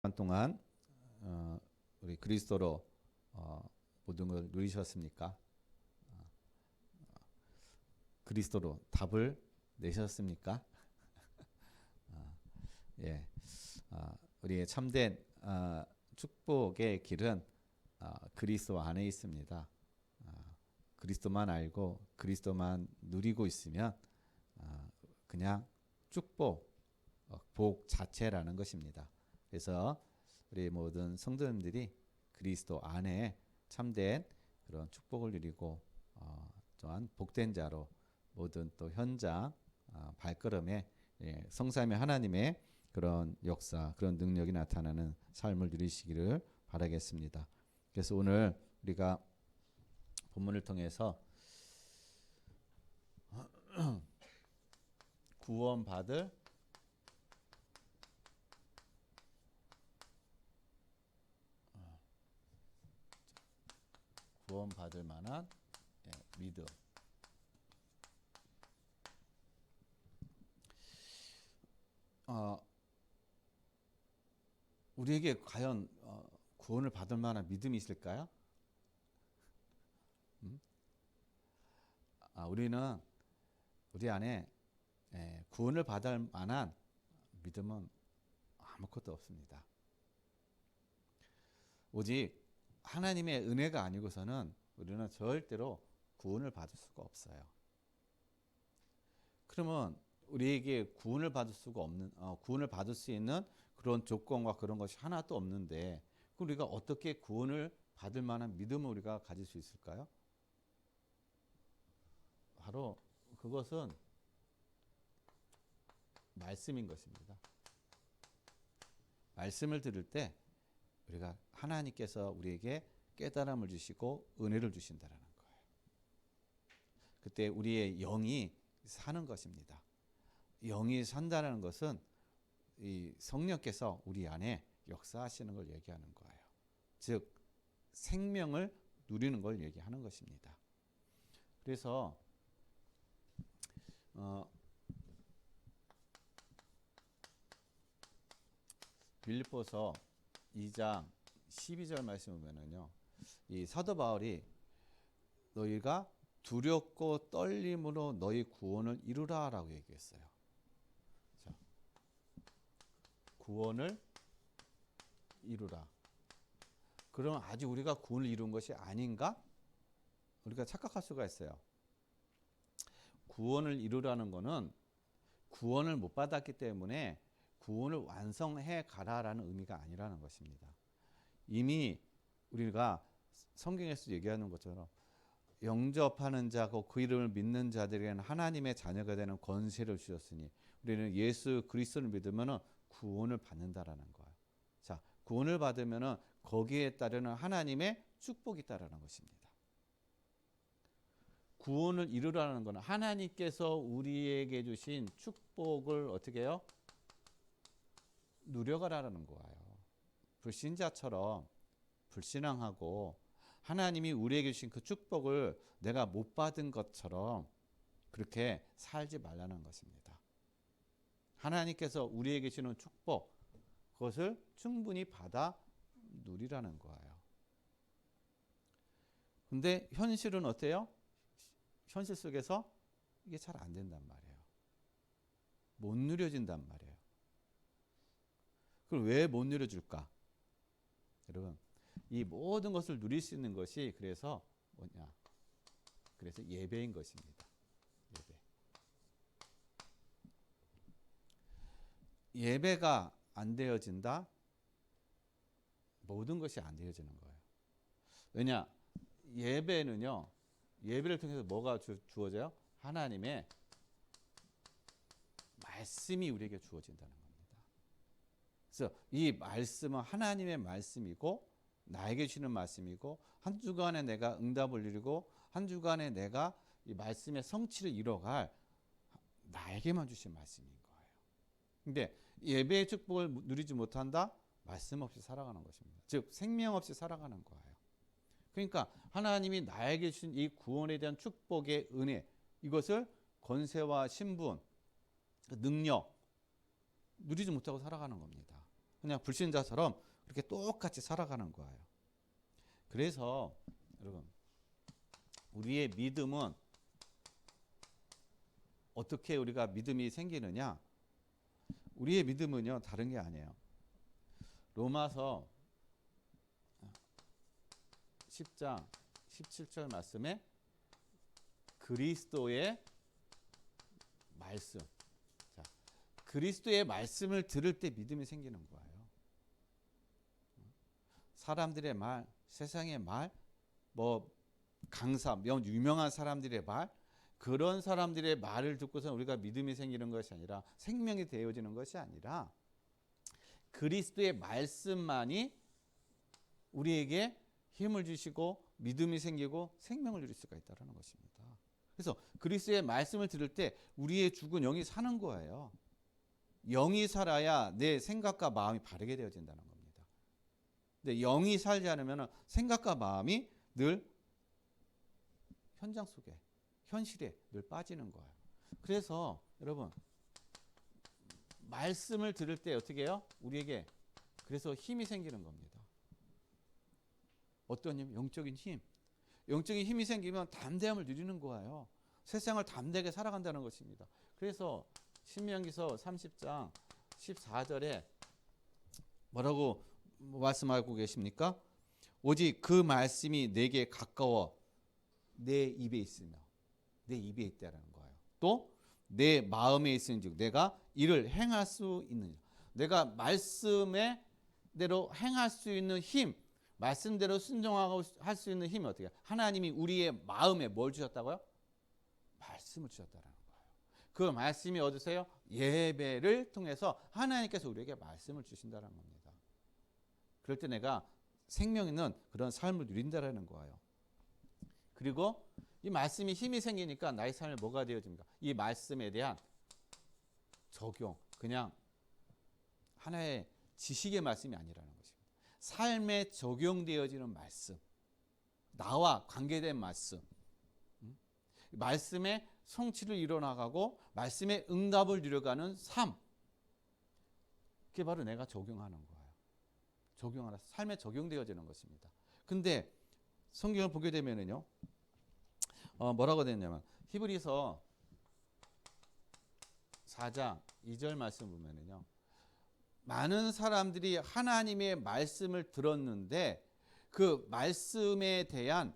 동안 우리 그리스도로 모든 걸 누리셨습니까? 그리스도로 답을 내셨습니까? 예, 우리의 참된 축복의 길은 그리스도 안에 있습니다. 그리스도만 알고 그리스도만 누리고 있으면 그냥 축복, 복 자체라는 것입니다. 그래서 우리 모든 성도님들이 그리스도 안에 참된 그런 축복을 누리고 또한 복된 자로 모든 또 현장 발걸음에 성삼위 하나님의 그런 역사, 그런 능력이 나타나는 삶을 누리시기를 바라겠습니다. 그래서 오늘 우리가 본문을 통해서 구원받을 만한 믿음. 우리에게 과연 구원을 받을 만한 믿음이 있을까요? 우리는 우리 안에 구원을 받을 만한 믿음은 아무것도 없습니다. 오직 하나님의 은혜가 아니고서는 우리는 절대로 구원을 받을 수가 없어요. 그러면 우리에게 구원을 받을 수가 없는, 구원을 받을 수 있는 그런 조건과 그런 것이 하나도 없는데, 우리가 어떻게 구원을 받을 만한 믿음을 우리가 가질 수 있을까요? 바로 그것은 말씀인 것입니다. 말씀을 들을 때 우리가 하나님께서 우리에게 깨달음을 주시고 은혜를 주신다라는 거예요. 그때 우리의 영이 사는 것입니다. 영이 산다는 것은 이 성령께서 우리 안에 역사하시는 걸 얘기하는 거예요. 즉 생명을 누리는 걸 얘기하는 것입니다. 그래서 빌립보서 2장 12절 말씀 보면은요, 이 사도 바울이 너희가 두렵고 떨림으로 너희 구원을 이루라라고 얘기했어요. 자, 구원을 이루라. 그럼 아직 우리가 구원을 이룬 것이 아닌가? 우리가 착각할 수가 있어요. 구원을 이루라는 것은 구원을 못 받았기 때문에 구원을 완성해 가라라는 의미가 아니라는 것입니다. 이미 우리가 성경에서 얘기하는 것처럼 영접하는 자고 그 이름을 믿는 자들에게는 하나님의 자녀가 되는 권세를 주셨으니 우리는 예수 그리스도를 믿으면 구원을 받는다라는 거예요. 자, 구원을 받으면 거기에 따르는 하나님의 축복이 있다라는 것입니다. 구원을 이루라는 것은 하나님께서 우리에게 주신 축복을 어떻게 해요? 누려가라는 거예요. 불신자처럼 불신앙하고 하나님이 우리에게 주신 그 축복을 내가 못 받은 것처럼 그렇게 살지 말라는 것입니다. 하나님께서 우리에게 주는 축복, 그것을 충분히 받아 누리라는 거예요. 근데 현실은 어때요? 현실 속에서 이게 잘 안 된단 말이에요. 못 누려진단 말이에요. 그럼 왜 못 누려줄까? 여러분, 이 모든 것을 누릴 수 있는 것이 그래서 뭐냐? 그래서 예배인 것입니다. 예배. 예배가 안 되어진다? 모든 것이 안 되어지는 거예요. 왜냐? 예배는요, 예배를 통해서 뭐가 주어져요? 하나님의 말씀이 우리에게 주어진다는 겁니다. 그래서 이 말씀은 하나님의 말씀이고 나에게 주는 말씀이고 한 주간에 내가 응답을 누리고 한 주간에 내가 이 말씀의 성취를 이뤄갈 나에게만 주신 말씀인 거예요. 근데 예배의 축복을 누리지 못한다? 말씀 없이 살아가는 것입니다. 즉 생명 없이 살아가는 거예요. 그러니까 하나님이 나에게 주신 이 구원에 대한 축복의 은혜, 이것을 권세와 신분, 능력 누리지 못하고 살아가는 겁니다. 그냥 불신자처럼 그렇게 똑같이 살아가는 거예요. 그래서 여러분, 우리의 믿음은 어떻게 우리가 믿음이 생기느냐? 우리의 믿음은요, 다른 게 아니에요. 로마서 10장 17절 말씀에 그리스도의 말씀. 자, 그리스도의 말씀을 들을 때 믿음이 생기는 거예요. 사람들의 말, 세상의 말, 뭐 강사, 유명한 사람들의 말, 그런 사람들의 말을 듣고서 우리가 믿음이 생기는 것이 아니라, 생명이 되어지는 것이 아니라 그리스도의 말씀만이 우리에게 힘을 주시고 믿음이 생기고 생명을 누릴 수가 있다는 것입니다. 그래서 그리스도의 말씀을 들을 때 우리의 죽은 영이 사는 거예요. 영이 살아야 내 생각과 마음이 바르게 되어진다는 겁니다. 근데 영이 살지 않으면 생각과 마음이 늘 현장 속에, 현실에 늘 빠지는 거예요. 그래서 여러분, 말씀을 들을 때 어떻게 해요? 우리에게 그래서 힘이 생기는 겁니다. 어떤 힘? 영적인 힘. 영적인 힘이 생기면 담대함을 누리는 거예요. 세상을 담대하게 살아간다는 것입니다. 그래서 신명기서 30장 14절에 뭐라고 말씀하고 계십니까? 오직 그 말씀이 내게 가까워 내 입에 있으며, 내 입에 있다라는 거예요. 또 내 마음에 있은즉 내가 이를 행할 수 있느냐. 내가 말씀의 대로 행할 수 있는 힘, 말씀대로 순종하고 할 수 있는 힘이 어떻게 해요? 하나님이 우리의 마음에 뭘 주셨다고요? 말씀을 주셨다는 거예요. 그 말씀이 어디서요? 예배를 통해서 하나님께서 우리에게 말씀을 주신다는 겁니다. 그럴 때 내가 생명 있는 그런 삶을 누린다는 거예요. 그리고 이 말씀이 힘이 생기니까 나의 삶에 뭐가 되어집니까? 이 말씀에 대한 적용, 그냥 하나의 지식의 말씀이 아니라는 것입니다. 삶에 적용되어지는 말씀, 나와 관계된 말씀, 말씀의 성취를 이뤄나가고 말씀의 응답을 누려가는 삶, 그게 바로 내가 적용하는 거예요. 적용하라, 삶에 적용되어지는 것입니다. 근데 성경을 보게 되면은요, 뭐라고 되냐면 히브리서 4장 2절 말씀 보면은요, 많은 사람들이 하나님의 말씀을 들었는데 그 말씀에 대한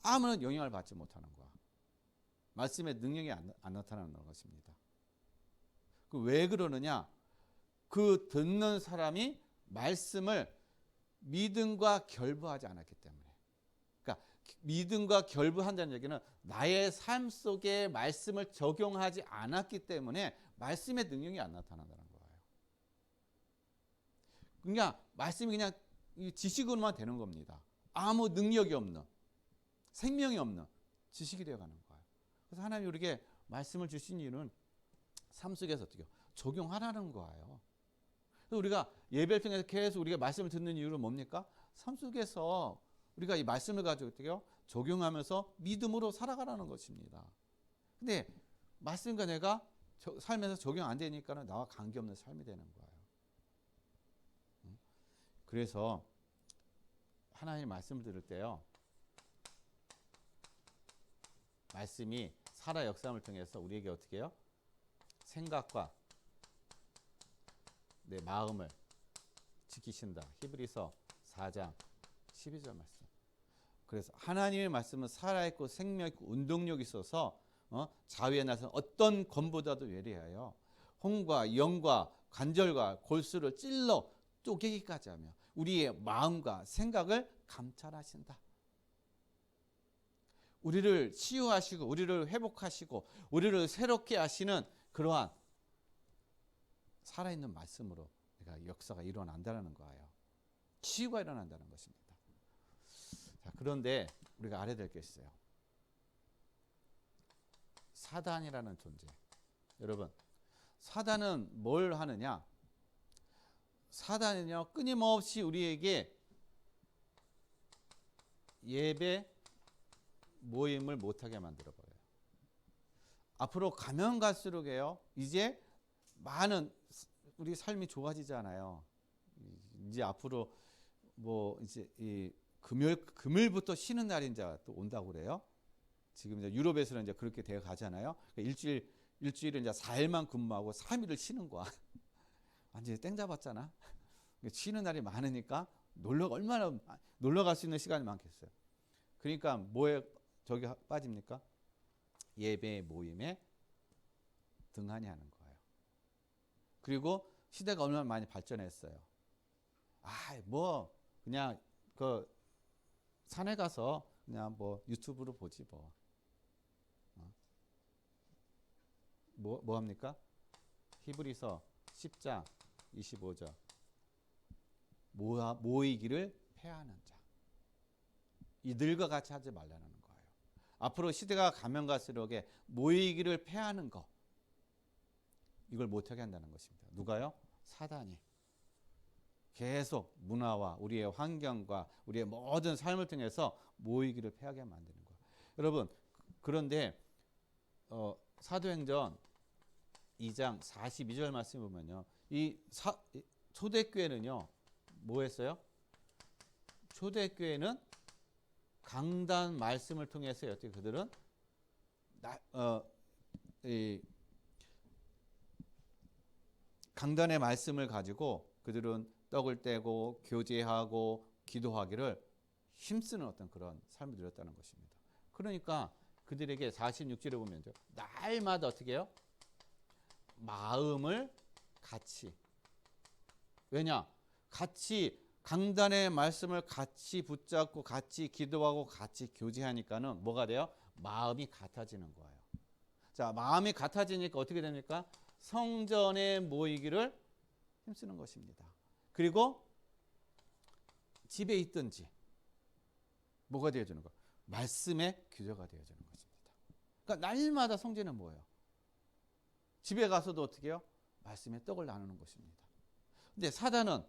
아무런 영향을 받지 못하는 거야. 말씀의 능력이 안 나타나는 것입니다. 왜 그러느냐? 그 듣는 사람이 말씀을 믿음과 결부하지 않았기 때문에. 그러니까 믿음과 결부한다는 얘기는 나의 삶 속에 말씀을 적용하지 않았기 때문에 말씀의 능력이 안 나타난다는 거예요. 그냥 말씀이 그냥 지식으로만 되는 겁니다. 아무 능력이 없는, 생명이 없는 지식이 되어가는 거예요. 그래서 하나님이 우리에게 말씀을 주신 이유는 삶 속에서 어떻게 적용하라는 거예요. 그래서 우리가 예배를 통해서 계속 우리가 말씀을 듣는 이유는 뭡니까? 삶 속에서 우리가 이 말씀을 가지고 어떻게 적용하면서 믿음으로 살아가라는 것입니다. 근데 말씀과 내가 삶에서 적용 안 되니까는 나와 관계없는 삶이 되는 거예요. 그래서 하나님의 말씀을 들을 때요, 말씀이 살아 역사함을 통해서 우리에게 어떻게 해요? 생각과 내 마음을 지키신다. 히브리서 4장 12절 말씀. 그래서 하나님의 말씀은 살아있고 생명있고 운동력이 있어서 자위에 나선 어떤 검보다도 예리하여 혼과 영과 관절과 골수를 찔러 쪼개기까지 하며 우리의 마음과 생각을 감찰하신다. 우리를 치유하시고 우리를 회복하시고 우리를 새롭게 하시는 그러한 살아있는 말씀으로 내가 역사가 일어난다는 거예요. 치유가 일어난다는 것입니다. 자, 그런데 우리가 알아야 될 게 있어요. 사단이라는 존재. 여러분, 사단은 뭘 하느냐? 사단은요, 끊임없이 우리에게 예배 모임을 못하게 만들어버려요. 앞으로 가면 갈수록에요, 이제 많은 우리 삶이 좋아지잖아요. 이제 앞으로 뭐 이제 이 금요일부터 쉬는 날이 이제 또 온다고 그래요. 지금 이제 유럽에서는 이제 그렇게 되어 가잖아요. 그러니까 일주일에 이제 4일만 근무하고 3일을 쉬는 거야. 완전히 땡 잡았잖아. 쉬는 날이 많으니까 얼마나 놀러 갈 수 있는 시간이 많겠어요. 그러니까 뭐에 저기 빠집니까? 예배 모임에 등한히 하는 거예요. 그리고 시대가 얼마나 많이 발전했어요. 뭐 그냥 그 산에 가서 그냥 뭐 유튜브로 보지 뭐. 뭐 합니까? 히브리서 10장 25절. 모이기를 폐하는 자. 이들과 같이 하지 말라는 거예요. 앞으로 시대가 가면 갈수록 모이기를 폐하는 거. 이걸 못하게 한다는 것입니다. 누가요? 사단이. 계속 문화와 우리의 환경과 우리의 모든 삶을 통해서 모이기를 폐하게 만드는 거예요. 여러분, 그런데 사도행전 2장 42절 말씀 보면요. 초대교회는요. 뭐 했어요? 초대교회는 강단 말씀을 통해서 어떻게 그들은 강단의 말씀을 가지고 그들은 떡을 떼고 교제하고 기도하기를 힘쓰는 어떤 그런 삶을 누렸다는 것입니다. 그러니까 그들에게 46절에 보면 날마다 어떻게 해요? 마음을 같이. 왜냐? 같이 강단의 말씀을 같이 붙잡고 같이 기도하고 같이 교제하니까는 뭐가 돼요? 마음이 같아지는 거예요. 자, 마음이 같아지니까 어떻게 됩니까? 성전에 모이기를 힘쓰는 것입니다. 그리고 집에 있든지 뭐가 되어주는 거? 말씀의 규제가 되어주는 것입니다. 그러니까 날마다 성전은 뭐예요? 집에 가서도 어떻게 해요? 말씀의 떡을 나누는 것입니다. 근데 사단은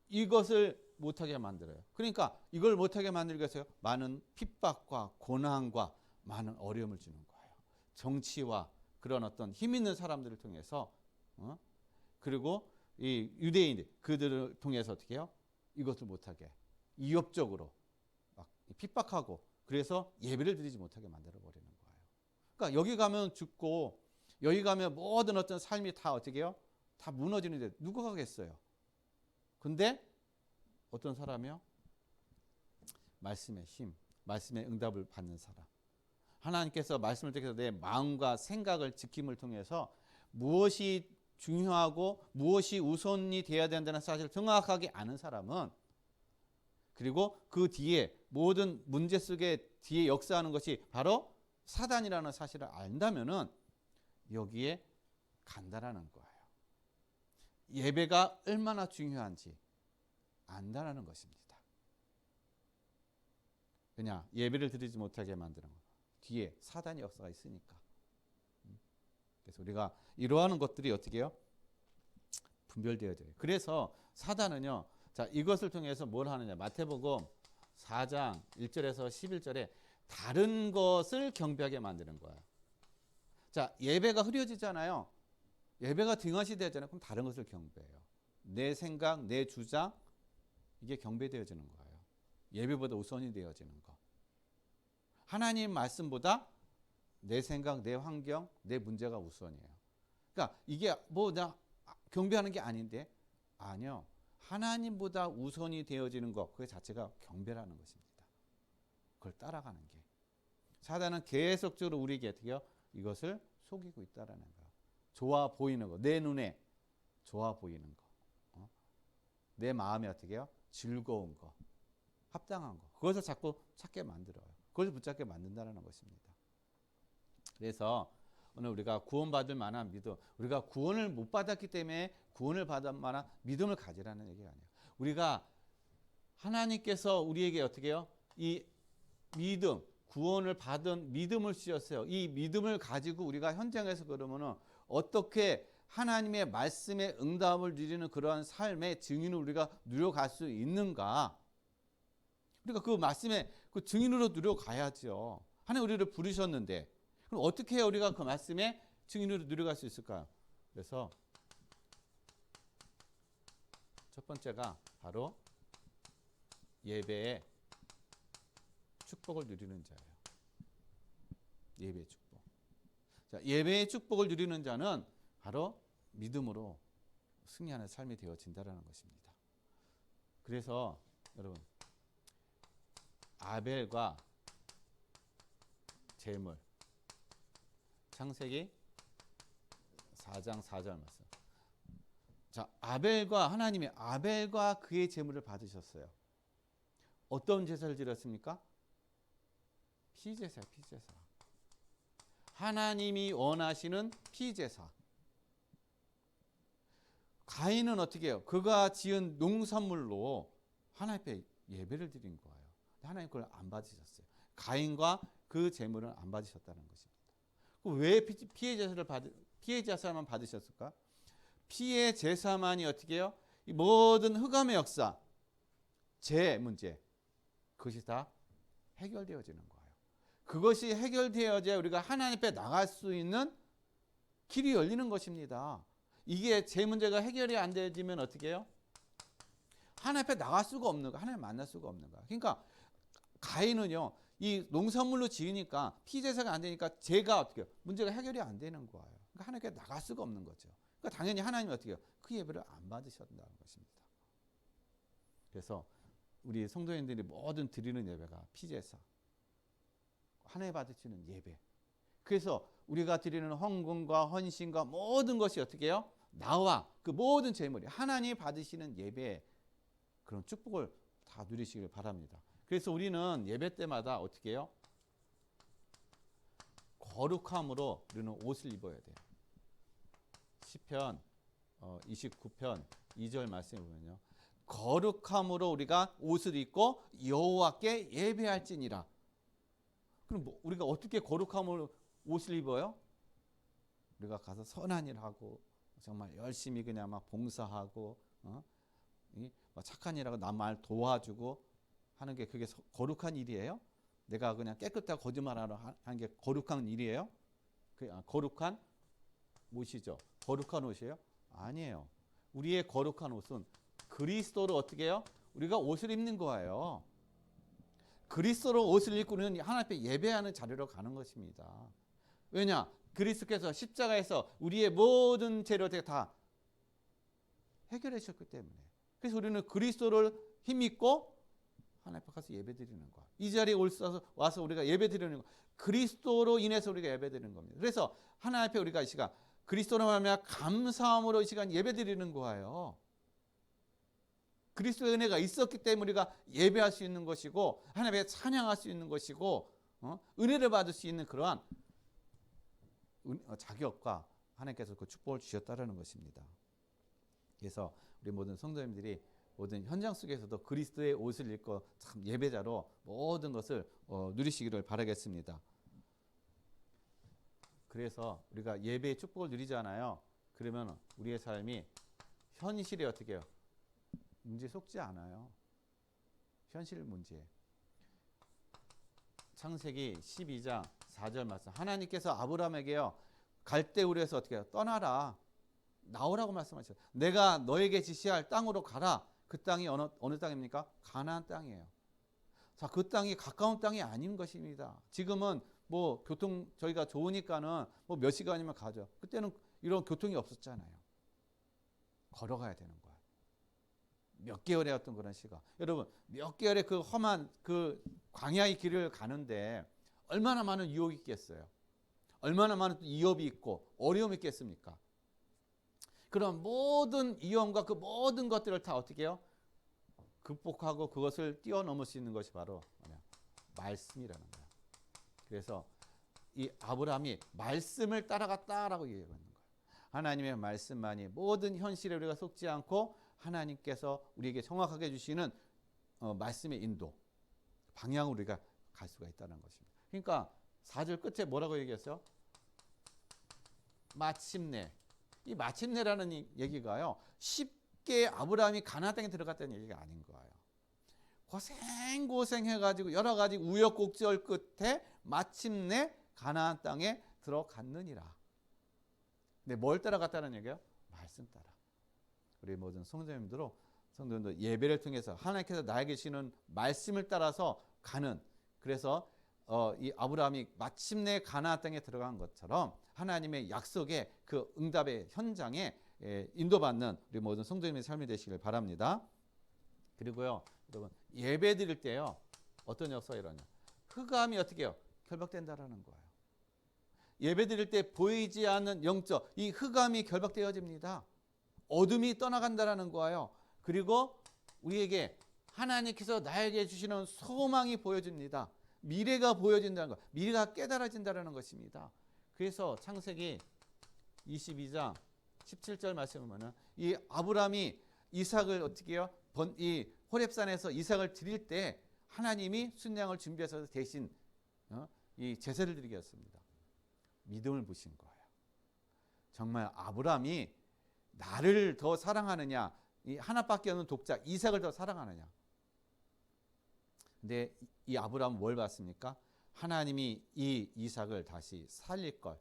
이것을 못하게 만들어요. 그러니까 이걸 못하게 만들기 위해서 많은 핍박과 고난과 많은 어려움을 주는 거예요. 정치와 그런 어떤 힘 있는 사람들을 통해서 그리고 이 유대인 그들을 통해서 어떻게 해요? 이것을 못하게 이협적으로 막 핍박하고 그래서 예배를 드리지 못하게 만들어 버리는 거예요. 그러니까 여기 가면 죽고 여기 가면 모든 어떤 삶이 다 어떻게 해요? 다 무너지는데 누가 가겠어요? 근데 어떤 사람이요? 말씀의 힘, 말씀의 응답을 받는 사람. 하나님께서 말씀을 통해서 내 마음과 생각을 지킴을 통해서 무엇이 중요하고 무엇이 우선이 되어야 된다는 사실을 정확하게 아는 사람은 그리고 그 뒤에 모든 문제 속에 뒤에 역사하는 것이 바로 사단이라는 사실을 안다면은 여기에 간다라는 거예요. 예배가 얼마나 중요한지 안다라는 것입니다. 그냥 예배를 드리지 못하게 만드는 거. 뒤에 사단의 역사가 있으니까. 그래서 우리가 이러한 것들이 어떻게 해요? 분별되어야 돼요. 그래서 사단은요. 자, 이것을 통해서 뭘 하느냐? 마태복음 4장 1절에서 11절에 다른 것을 경배하게 만드는 거예요. 자, 예배가 흐려지잖아요. 예배가 등한시 되잖아요. 그럼 다른 것을 경배해요. 내 생각, 내 주장 이게 경배되어지는 거예요. 예배보다 우선이 되어지는 거. 하나님 말씀보다 내 생각, 내 환경, 내 문제가 우선이에요. 그러니까 이게 뭐 나 경배하는 게 아닌데 아니요. 하나님보다 우선이 되어지는 것 그 자체가 경배라는 것입니다. 그걸 따라가는 게. 사단은 계속적으로 우리에게 어떻게 해요? 이것을 속이고 있다라는 거예요. 좋아 보이는 거, 내 눈에 좋아 보이는 거, 내 마음에 어떻게 해요? 즐거운 거, 합당한 거, 그것을 자꾸 찾게 만들어요. 그것을 붙잡게 만든다는 것입니다. 그래서 오늘 우리가 구원받을 만한 믿음, 우리가 구원을 못 받았기 때문에 구원을 받을 만한 믿음을 가지라는 얘기가 아니에요. 우리가 하나님께서 우리에게 어떻게 해요? 이 믿음, 구원을 받은 믿음을 주셨어요. 이 믿음을 가지고 우리가 현장에서 그러면은 어떻게 하나님의 말씀에 응답을 누리는 그러한 삶의 증인을 우리가 누려갈 수 있는가? 우리가 그 말씀의 그 증인으로 누려가야죠. 하나님 우리를 부르셨는데 그럼 어떻게 해야 우리가 그 말씀의 증인으로 누려갈 수 있을까요? 그래서 첫 번째가 바로 예배의 축복을 누리는 자예요. 예배의 축복. 자, 예배의 축복을 누리는 자는 바로 믿음으로 승리하는 삶이 되어진다는 것입니다. 그래서 여러분, 아벨과 제물, 창세기 4장 4절 말씀. 자, 하나님이 아벨과 그의 제물을 받으셨어요. 어떤 제사를 드렸습니까? 피제사예요, 피제사. 하나님이 원하시는 피제사. 가인은 어떻게 해요? 그가 지은 농산물로 하나님 앞에 예배를 드린 거예요. 하나님 그걸 안 받으셨어요. 가인과 그 제물은 안 받으셨다는 것입니다. 왜 피해 제사만 받으셨을까? 피해 제사만이 어떻게 해요? 이 모든 흑암의 역사, 죄 문제, 그것이 다 해결되어지는 거예요. 그것이 해결되어져야 우리가 하나님 앞에 나갈 수 있는 길이 열리는 것입니다. 이게 죄 문제가 해결이 안 되면 어떻게 해요? 하나님 앞에 나갈 수가 없는 거야. 하나님 만날 수가 없는 거야. 그러니까 가인은요, 이 농산물로 지으니까 피제사가 안 되니까 죄가 어떻게 해요? 문제가 해결이 안 되는 거예요. 그러니까 하나님께 나갈 수가 없는 거죠. 그러니까 당연히 하나님이 어떻게 해요? 그 예배를 안 받으셨다는 것입니다. 그래서 우리 성도님들이 모든 드리는 예배가 피제사, 하나님 받으시는 예배. 그래서 우리가 드리는 헌금과 헌신과 모든 것이 어떻게 해요? 나와 그 모든 재물이 하나님이 받으시는 예배, 그런 축복을 다 누리시길 바랍니다. 그래서 우리는 예배 때마다 어떻게 해요? 거룩함으로 우리는 옷을 입어야 돼요. 시편 29편 2절 말씀에 보면요, 거룩함으로 우리가 옷을 입고 여호와께 예배할지니라. 그럼 우리가 어떻게 거룩함으로 옷을 입어요? 우리가 가서 선한 일 하고 정말 열심히 그냥 막 봉사하고 착한 일하고 남 말 도와주고 하는 게 그게 거룩한 일이에요? 내가 그냥 깨끗하게 거짓말하러 하는 게 거룩한 일이에요? 거룩한 옷이죠. 거룩한 옷이에요? 아니에요. 우리의 거룩한 옷은 그리스도로 어떻게 해요? 우리가 옷을 입는 거예요. 그리스도로 옷을 입고 우리는 하나님 앞에 예배하는 자리로 가는 것입니다. 왜냐? 그리스도께서 십자가에서 우리의 모든 죄를 다 해결해 주셨기 때문에. 그래서 우리는 그리스도를 힘입고 하나님 앞에 가서 예배드리는 거야. 이 자리에 와서 우리가 예배드리는 거, 그리스도로 인해서 우리가 예배드리는 겁니다. 그래서 하나님 앞에 우리가 이 시간 그리스도로 말미암아 감사함으로 이 시간 예배드리는 거예요. 그리스도의 은혜가 있었기 때문에 우리가 예배할 수 있는 것이고 하나님의 찬양할 수 있는 것이고 은혜를 받을 수 있는 그러한 자격과 하나님께서 그 축복을 주셨다는 것입니다. 그래서 우리 모든 성도님들이 모든 현장 속에서도 그리스도의 옷을 입고 참 예배자로 모든 것을 누리시기를 바라겠습니다. 그래서 우리가 예배의 축복을 누리잖아요. 그러면 우리의 삶이 현실에 어떻게 해요? 문제 속지 않아요. 현실 문제. 창세기 12장 4절 말씀. 하나님께서 아브라함에게요, 갈대우르에서 어떻게 해요? 떠나라. 나오라고 말씀하셨어요. 내가 너에게 지시할 땅으로 가라. 그 땅이 어느 땅입니까? 가나안 땅이에요. 자, 그 땅이 가까운 땅이 아닌 것입니다. 지금은 뭐 교통 저희가 좋으니까는 뭐 몇 시간이면 가죠. 그때는 이런 교통이 없었잖아요. 걸어가야 되는 거예요. 몇 개월의 어떤 그런 시간. 여러분, 몇 개월의 그 험한 그 광야의 길을 가는데 얼마나 많은 유혹이 있겠어요. 얼마나 많은 위협이 있고 어려움이 있겠습니까? 그런 모든 위험과 그 모든 것들을 다 어떻게 해요? 극복하고 그것을 뛰어넘을 수 있는 것이 바로 말씀이라는 거예요. 그래서 이 아브라함이 말씀을 따라갔다라고 얘기하는 거예요. 하나님의 말씀만이 모든 현실에 우리가 속지 않고 하나님께서 우리에게 정확하게 주시는 말씀의 인도, 방향으로 우리가 갈 수가 있다는 것입니다. 그러니까 4절 끝에 뭐라고 얘기했어요? 마침내. 이 마침내라는 얘기가요, 쉽게 아브라함이 가나안 땅에 들어갔다는 얘기가 아닌 거예요. 고생해가지고 여러 가지 우여곡절 끝에 마침내 가나안 땅에 들어갔느니라. 근데 뭘 따라갔다는 얘기예요? 말씀 따라. 우리 모든 성도님들도 성도님들 예배를 통해서 하나님께서 나에게 주시는 말씀을 따라서 가는, 그래서 이 아브라함이 마침내 가나안 땅에 들어간 것처럼 하나님의 약속의 그 응답의 현장에 인도받는 우리 모든 성도님의 삶이 되시길 바랍니다. 그리고요, 여러분 예배 드릴 때요 어떤 역사가 일어나냐? 흑암이 어떻게 해요? 결박된다라는 거예요. 예배 드릴 때 보이지 않는 영적 이 흑암이 결박되어집니다. 어둠이 떠나간다라는 거예요. 그리고 우리에게 하나님께서 나에게 주시는 소망이 보여집니다. 미래가 보여진다는 것, 미래가 깨달아진다는 것입니다. 그래서 창세기 22장 17절 말씀을 보면 이 아브라함이 이삭을 어떻게 해요? 이 호렙산에서 이삭을 드릴 때 하나님이 순양을 준비해서 대신 이 제사를 드리게 했습니다. 믿음을 보신 거예요. 정말 아브라함이 나를 더 사랑하느냐, 이 하나밖에 없는 독자 이삭을 더 사랑하느냐. 근데 이 아브라함은 뭘 봤습니까? 하나님이 이 이삭을 다시 살릴 걸,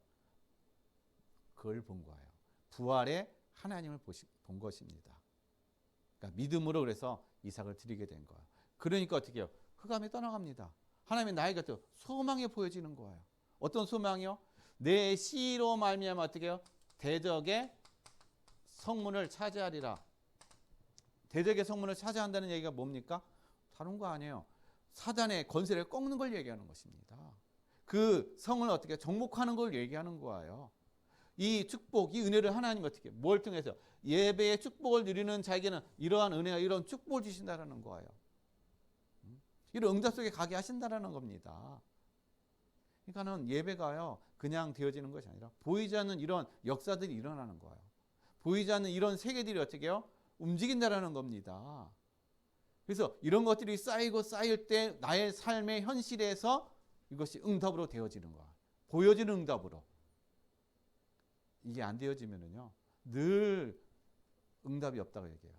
그걸 본 거예요. 부활의 하나님을 본 것입니다. 그러니까 믿음으로 그래서 이삭을 드리게 된 거예요. 그러니까 어떻게 해요? 흑암이 떠나갑니다. 하나님이 나에게 소망이 보여지는 거예요. 어떤 소망이요? 내 씨로 말미암아 어떻게 해요? 대적의 성문을 차지하리라. 대적의 성문을 차지한다는 얘기가 뭡니까? 다른 거 아니에요. 사단의 권세를 꺾는 걸 얘기하는 것입니다. 그 성을 어떻게 정복하는 걸 얘기하는 거예요. 이 축복, 이 은혜를 하나님 어떻게 뭘 통해서 예배의 축복을 누리는 자에게는 이러한 은혜와 이런 축복을 주신다는 거예요. 이런 응답 속에 가게 하신다는 겁니다. 그러니까는 예배가요 그냥 되어지는 것이 아니라 보이지 않는 이런 역사들이 일어나는 거예요. 보이지 않는 이런 세계들이 어떻게 해요? 움직인다라는 겁니다. 그래서 이런 것들이 쌓이고 쌓일 때 나의 삶의 현실에서 이것이 응답으로 되어지는 거야. 보여지는 응답으로. 이게 안 되어지면은요 늘 응답이 없다고 얘기해요.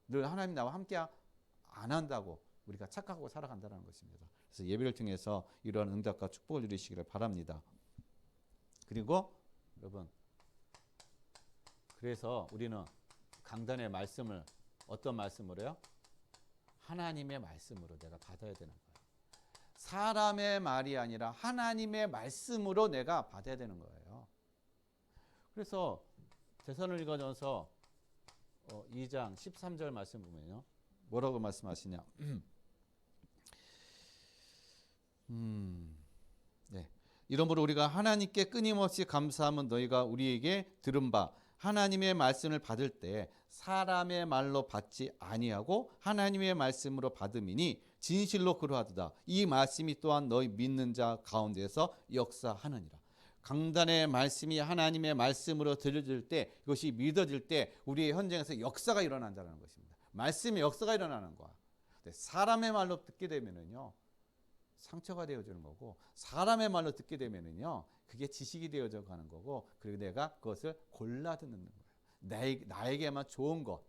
늘 하나님 나와 함께 안 한다고 우리가 착각하고 살아간다는 것입니다. 그래서 예배를 통해서 이러한 응답과 축복을 누리시기를 바랍니다. 그리고 여러분, 그래서 우리는 강단의 말씀을 어떤 말씀으로 해요? 하나님의 말씀으로 내가 받아야 되는 거예요. 사람의 말이 아니라 하나님의 말씀으로 내가 받아야 되는 거예요. 그래서 데살로니가전서 2장 13절 말씀 보면요. 뭐라고 말씀하시냐? 네. 이러므로 우리가 하나님께 끊임없이 감사하면 너희가 우리에게 들은 바 하나님의 말씀을 받을 때 사람의 말로 받지 아니하고 하나님의 말씀으로 받음이니 진실로 그러하도다. 이 말씀이 또한 너희 믿는 자 가운데서 역사하느니라. 강단의 말씀이 하나님의 말씀으로 들려질 때, 이것이 믿어질 때 우리의 현장에서 역사가 일어난다는 것입니다. 말씀의 역사가 일어나는 거야. 사람의 말로 듣게 되면은요 상처가 되어지는 거고, 사람의 말로 듣게 되면은요 그게 지식이 되어져 가는 거고, 그리고 내가 그것을 골라 듣는 거예요. 나에게만 좋은 것,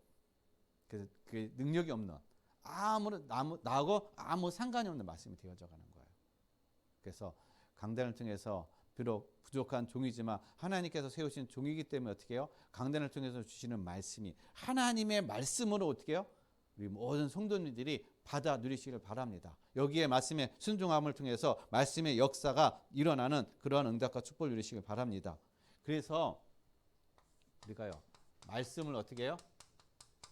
그 능력이 없는, 나하고 아무 상관이 없는 말씀이 되어져 가는 거예요. 그래서 강단을 통해서 비록 부족한 종이지만 하나님께서 세우신 종이기 때문에 어떻게 해요? 강단을 통해서 주시는 말씀이 하나님의 말씀으로 어떻게 해요? 우리 모든 성도님들이 받아 누리시길 바랍니다. 여기에 말씀의 순종함을 통해서 말씀의 역사가 일어나는 그러한 응답과 축복을 누리시길 바랍니다. 그래서 우리가요 말씀을 어떻게 해요?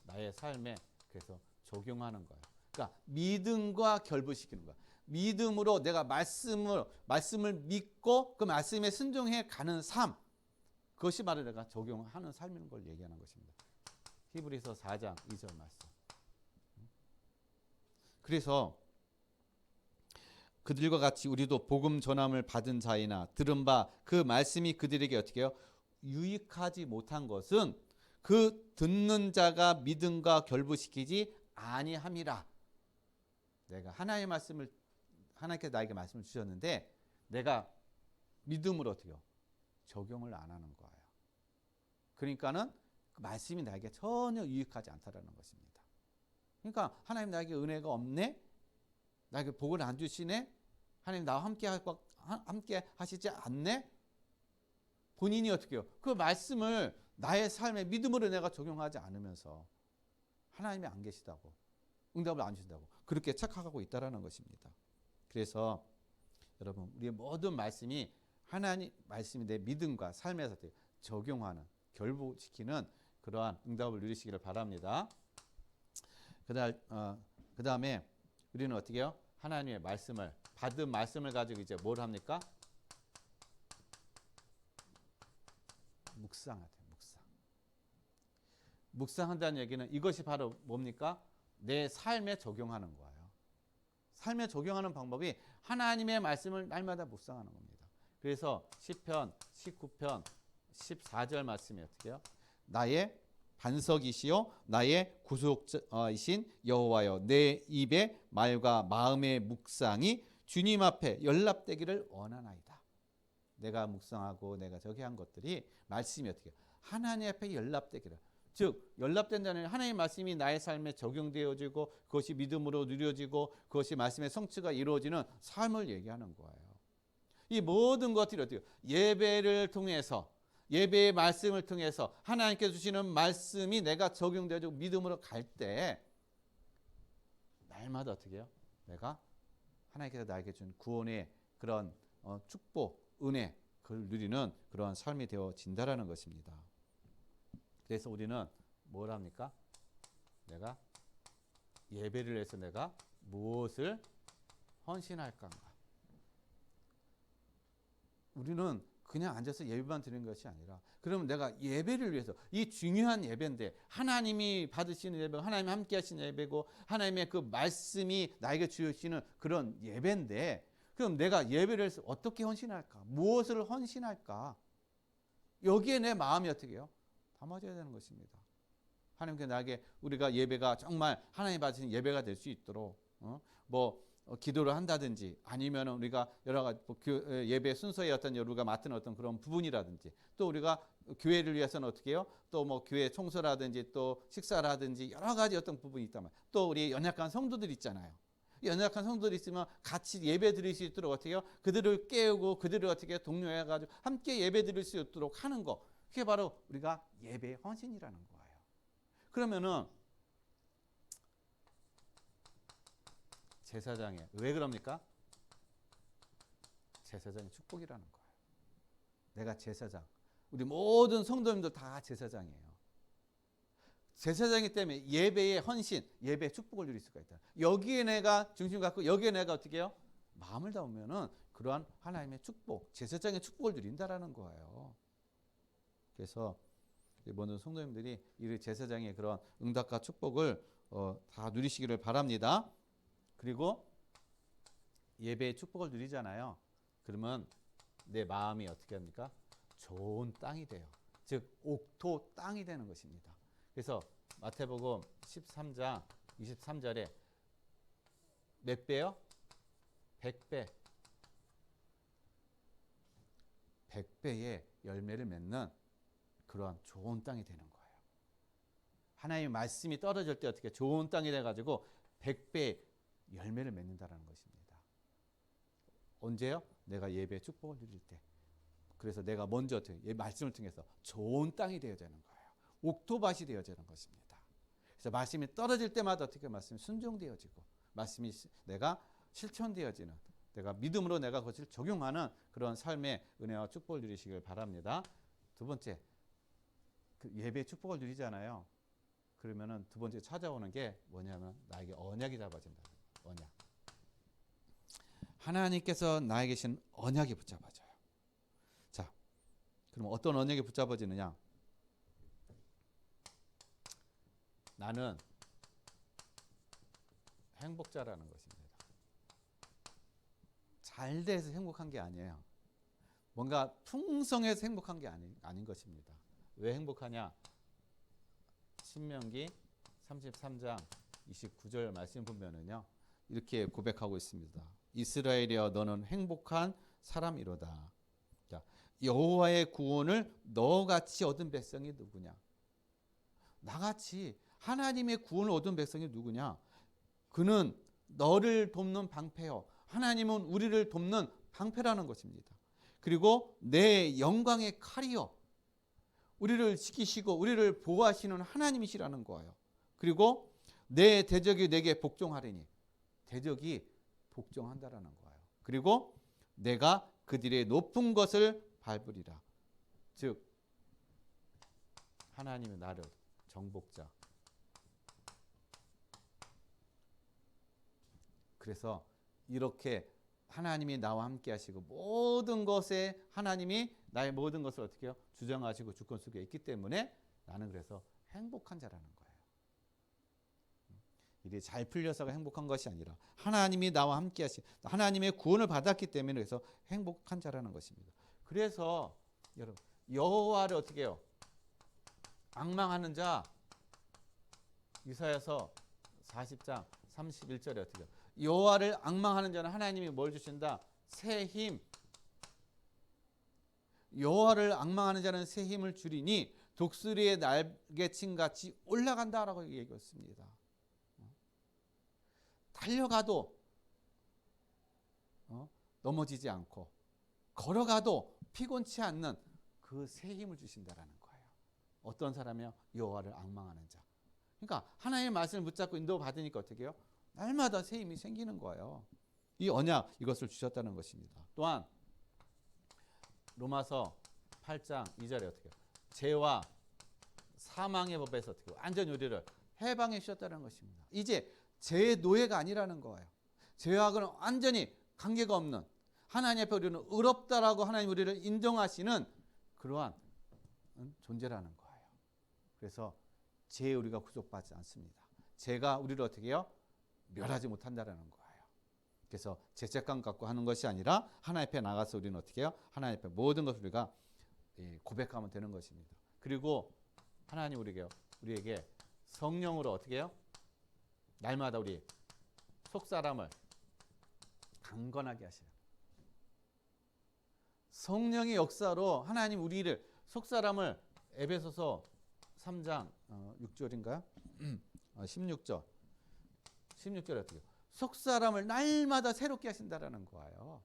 나의 삶에 그래서 적용하는 거예요. 그러니까 믿음과 결부시키는 거야. 믿음으로 내가 말씀을 믿고 그 말씀에 순종해 가는 삶, 그것이 바로 내가 적용하는 삶인 걸 얘기하는 것입니다. 히브리서 4장 2절 말씀. 그래서 그들과 같이 우리도 복음 전함을 받은 자이나 들은 바 그 말씀이 그들에게 어떻게 해요? 유익하지 못한 것은 그 듣는 자가 믿음과 결부시키지 아니함이라. 내가 하나님의 말씀을, 하나님께서 나에게 말씀을 주셨는데 내가 믿음으로 어떻게 해요? 적용을 안 하는 거예요. 그러니까는 그 말씀이 나에게 전혀 유익하지 않다라는 것입니다. 그러니까 하나님 나에게 은혜가 없네? 나에게 복을 안 주시네? 하나님 나와 함께 하시지 않네? 본인이 어떻게 해요? 그 말씀을 나의 삶에 믿음으로 내가 적용하지 않으면서 하나님이 안 계시다고, 응답을 안 주신다고 그렇게 착각하고 있다라는 것입니다. 그래서 여러분, 우리의 모든 말씀이 하나님 말씀이 내 믿음과 삶에서 적용하는, 결부시키는 그러한 응답을 누리시기를 바랍니다. 그다음에 우리는 어떻게 해요? 하나님의 말씀을, 받은 말씀을 가지고 이제 뭘 합니까? 묵상하세요. 묵상한다는 얘기는 이것이 바로 뭡니까? 내 삶에 적용하는 거예요. 삶에 적용하는 방법이 하나님의 말씀을 날마다 묵상하는 겁니다. 그래서 시편 19편 14절 말씀이 어떻게 해요? 나의 반석이시요 나의 구속이신 여호와여, 내 입의 말과 마음의 묵상이 주님 앞에 연락되기를 원하나이다. 내가 묵상하고 내가 저기 한 것들이 말씀이 어떻게 해요? 하나님 앞에 연락되기를, 즉 연락된다는 하나님의 말씀이 나의 삶에 적용되어지고 그것이 믿음으로 누려지고 그것이 말씀의 성취가 이루어지는 삶을 얘기하는 거예요. 이 모든 것들이 어떻게 해요? 예배를 통해서, 예배의 말씀을 통해서 하나님께서 주시는 말씀이 내가 적용되어지고 믿음으로 갈 때 날마다 어떻게 해요? 내가 하나님께서 나에게 준 구원의 그런 축복, 은혜, 그걸 누리는 그러한 삶이 되어진다라는 것입니다. 그래서 우리는 뭘 합니까? 내가 예배를 해서 내가 무엇을 헌신할 건가? 우리는 그냥 앉아서 예배만 드리는 것이 아니라, 그러면 내가 예배를 위해서, 이 중요한 예배인데, 하나님이 받으시는 예배, 하나님이 함께 하시는 예배고 하나님의 그 말씀이 나에게 주시는 그런 예배인데, 그럼 내가 예배를 해서 어떻게 헌신할까? 무엇을 헌신할까? 여기에 내 마음이 어떻게 해요? 담아져야 되는 것입니다. 하나님께 나에게 우리가 예배가 정말 하나님 받으신 예배가 될 수 있도록 기도를 한다든지, 아니면 우리가 여러 가지 예배 순서의 어떤 우리가 맡은 어떤 그런 부분이라든지, 또 우리가 교회를 위해서는 어떻게 해요? 또 교회 청소라든지 또 식사라든지 여러 가지 어떤 부분이 있단 말이에요. 또 우리 연약한 성도들 있잖아요. 연약한 성도들이 있으면 같이 예배 드릴 수 있도록 어떻게 해요? 그들을 깨우고 그들을 어떻게 독려해가지고 함께 예배 드릴 수 있도록 하는 거, 그게 바로 우리가 예배의 헌신이라는 거예요. 그러면은 제사장에 왜 그럽니까? 제사장의 축복이라는 거예요. 내가 제사장, 우리 모든 성도님들 다 제사장이에요. 제사장이기 때문에 예배의 헌신, 예배의 축복을 누릴 수가 있다. 여기에 내가 중심 갖고 여기에 내가 어떻게 해요? 마음을 담으면은 그러한 하나님의 축복, 제사장의 축복을 누린다라는 거예요. 그래서 모든 성도님들이 이 제사장의 그런 응답과 축복을 다 누리시기를 바랍니다. 그리고 예배의 축복을 누리잖아요. 그러면 내 마음이 어떻게 합니까? 좋은 땅이 돼요. 즉 옥토 땅이 되는 것입니다. 그래서 마태복음 13장 23절에 몇 배요? 100배. 100배의 열매를 맺는 그러한 좋은 땅이 되는 거예요. 하나님의 말씀이 떨어질 때 어떻게 좋은 땅이 돼가지고 100배의 열매를 맺는다라는 것입니다. 언제요? 내가 예배의 축복을 누릴 때. 그래서 내가 먼저 어떻게 말씀을 통해서 좋은 땅이 되어야 되는 거예요. 옥토밭이 되어야 되는 것입니다. 그래서 말씀이 떨어질 때마다 어떻게 말씀이 순종되어지고, 말씀이 내가 실천되어지는, 내가 믿음으로 내가 그것을 적용하는 그런 삶의 은혜와 축복을 누리시길 바랍니다. 두 번째, 그 예배의 축복을 누리잖아요. 그러면은 두 번째 찾아오는 게 뭐냐면 나에게 언약이 잡아진다. 언약. 하나님께서 나에게 주신 언약이 붙잡아져요. 자, 그럼 어떤 언약이 붙잡아지느냐? 나는 행복자라는 것입니다. 잘 돼서 행복한 게 아니에요. 뭔가 풍성해서 행복한 게 아닌 것입니다. 왜 행복하냐? 신명기 33장 29절 말씀 보면은요, 이렇게 고백하고 있습니다. 이스라엘이여 너는 행복한 사람이로다. 자, 여호와의 구원을 너같이 얻은 백성이 누구냐? 나같이 하나님의 구원을 얻은 백성이 누구냐? 그는 너를 돕는 방패요. 하나님은 우리를 돕는 방패라는 것입니다. 그리고 내 영광의 칼이요. 우리를 지키시고 우리를 보호하시는 하나님이시라는 거예요. 그리고 내 대적이 내게 복종하리니, 대적이 복종한다라는 거예요. 그리고 내가 그들의 높은 것을 밟으리라. 즉 하나님의 나를 정복자. 그래서 이렇게 하나님이 나와 함께 하시고 모든 것에 하나님이 나의 모든 것을 어떻게 해요? 주장하시고 주권 속에 있기 때문에 나는 그래서 행복한 자라는 거예요. 일이 잘 풀려서가 행복한 것이 아니라 하나님이 나와 함께 하시, 하나님의 구원을 받았기 때문에 그래서 행복한 자라는 것입니다. 그래서 여러분 여호와를 어떻게 해요? 앙망하는 자, 이사야서 40장 31절에 어떻게 해요? 여호와를 앙망하는 자는 하나님이 뭘 주신다? 새 힘. 여호와를 앙망하는 자는 새 힘을 주리니 독수리의 날개친 같이 올라간다라고 얘기했습니다. 달려가도 넘어지지 않고 걸어가도 피곤치 않는 그 새 힘을 주신다라는 거예요. 어떤 사람이요? 여호와를 앙망하는 자. 그러니까 하나님의 말씀을 붙잡고 인도받으니까 어떻게 해요? 날마다 새 힘이 생기는 거예요. 이 언약, 이것을 주셨다는 것입니다. 또한 로마서 8장 2절에 어떻게 해요? 죄와 사망의 법에서 어떻게 해요? 완전 우리를 해방해 주셨다는 것입니다. 이제 죄의 노예가 아니라는 거예요. 죄와는 완전히 관계가 없는, 하나님 앞에 우리는 의롭다라고 하나님 우리를 인정하시는 그러한 존재라는 거예요. 그래서 죄에 우리가 구속받지 않습니다. 죄가 우리를 어떻게 해요? 멸하지 못한다라는 거예요. 그래서 죄책감 갖고 하는 것이 아니라 하나님 앞에 나가서 우리는 어떻게 해요? 하나님 앞에 모든 것을 우리가 고백하면 되는 것입니다. 그리고 하나님 우리에게 성령으로 어떻게 해요? 날마다 우리 속사람을 강건하게 하셔요. 성령의 역사로 하나님 우리를 속사람을 에베소서 3장 6절인가요? 16절. 16절에 어떻게 해요? 속사람을 날마다 새롭게 하신다라는 거예요.